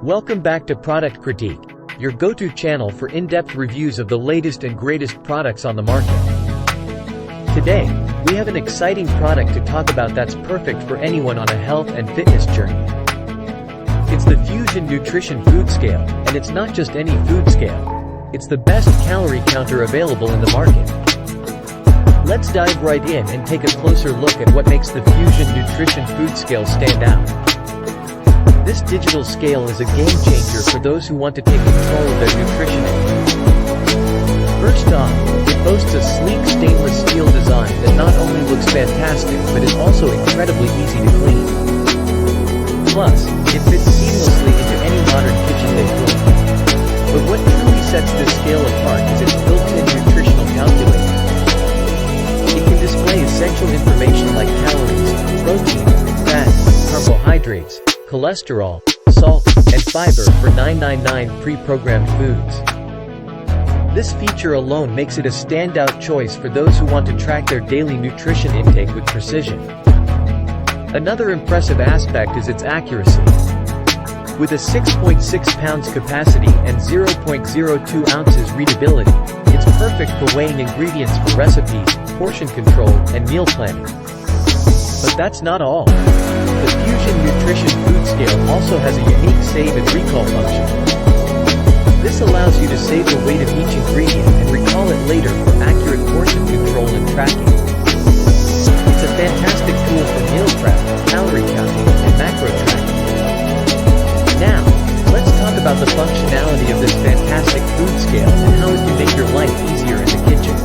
Welcome back to Product Critique, your go-to channel for in-depth reviews of the latest and greatest products on the market. Today, we have an exciting product to talk about that's perfect for anyone on a health and fitness journey. It's the Fuzion Nutrition Food Scale, and it's not just any food scale. It's the best calorie counter available in the market. Let's dive right in and take a closer look at what makes the Fuzion Nutrition Food Scale stand out. This digital scale is a game changer for those who want to take control of their nutrition intake. First off, it boasts a sleek stainless steel design that not only looks fantastic but is also incredibly easy to clean. Plus, it fits seamlessly into any modern kitchen decor. But what truly sets this scale apart is its built-in nutritional calculator. It can display essential information like calories, protein, fat, carbohydrates, cholesterol, salt, and fiber for 999 pre-programmed foods. This feature alone makes it a standout choice for those who want to track their daily nutrition intake with precision. Another impressive aspect is its accuracy. With a 6.6 pounds capacity and 0.02 ounces readability, it's perfect for weighing ingredients for recipes, portion control, and meal planning. But that's not all. The Fuzion Nutrition Food Scale also has a unique save and recall function. This allows you to save the weight of each ingredient and recall it later for accurate portion control and tracking. It's a fantastic tool for meal prep, calorie counting, and macro tracking. Now, let's talk about the functionality of this fantastic food scale and how it can make your life easier in the kitchen.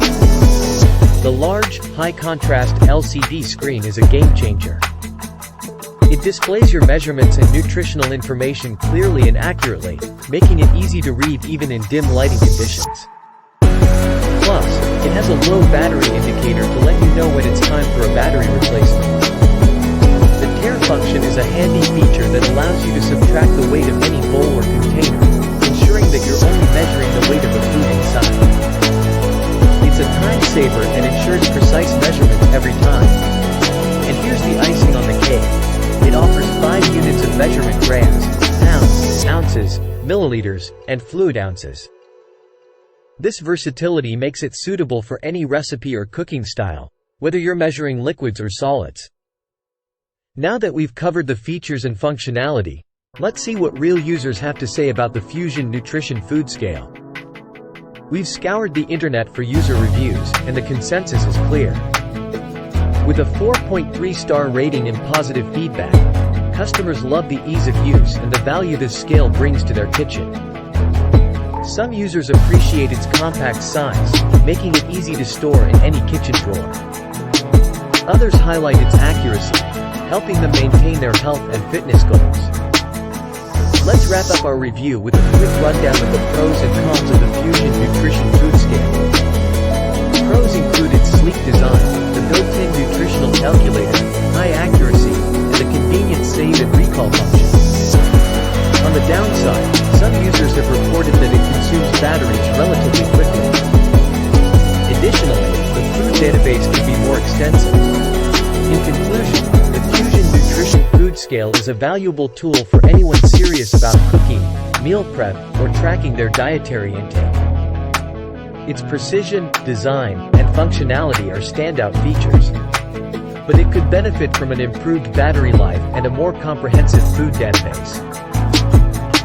The large, high-contrast LCD screen is a game-changer. It displays your measurements and nutritional information clearly and accurately, making it easy to read even in dim lighting conditions. Plus, it has a low battery indicator to let you know when it's time for a battery replacement. The tare function is a handy feature that allows you to subtract the weight of any bowl or container, ensuring that you're only measuring the weight of the food inside. It's a time saver and ensures precise measurements every time. And here's the icing on the cake. It offers 5 units of measurement: grams, pounds, ounces, milliliters, and fluid ounces. This versatility makes it suitable for any recipe or cooking style, whether you're measuring liquids or solids. Now that we've covered the features and functionality, let's see what real users have to say about the Fuzion Nutrition Food Scale. We've scoured the internet for user reviews, and the consensus is clear. With a 4.3-star rating and positive feedback, customers love the ease of use and the value this scale brings to their kitchen. Some users appreciate its compact size, making it easy to store in any kitchen drawer. Others highlight its accuracy, helping them maintain their health and fitness goals. Let's wrap up our review with a quick rundown of the pros and cons of the Fuzion Nutrition Food Scale. Pros include its sleek design, the built-in nutritional calculator, high accuracy, and the convenient save and recall function. On the downside, some users have reported that it consumes batteries relatively quickly. Additionally, the food database can be more extensive. In conclusion, the Fuzion Nutrition Food Scale is a valuable tool for anyone serious about cooking, meal prep, or tracking their dietary intake. Its precision, design, and functionality are standout features. But it could benefit from an improved battery life and a more comprehensive food database.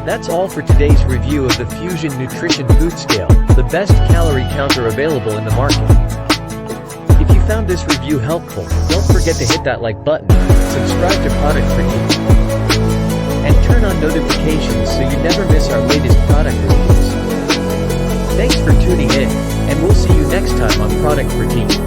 That's all for today's review of the Fuzion Nutrition Food Scale, the best calorie counter available in the market. If you found this review helpful, don't forget to hit that like button, subscribe to Product Critique, and turn on notifications so you never miss our latest product reviews. Thanks for tuning in, and we'll see you next time on Product Critique.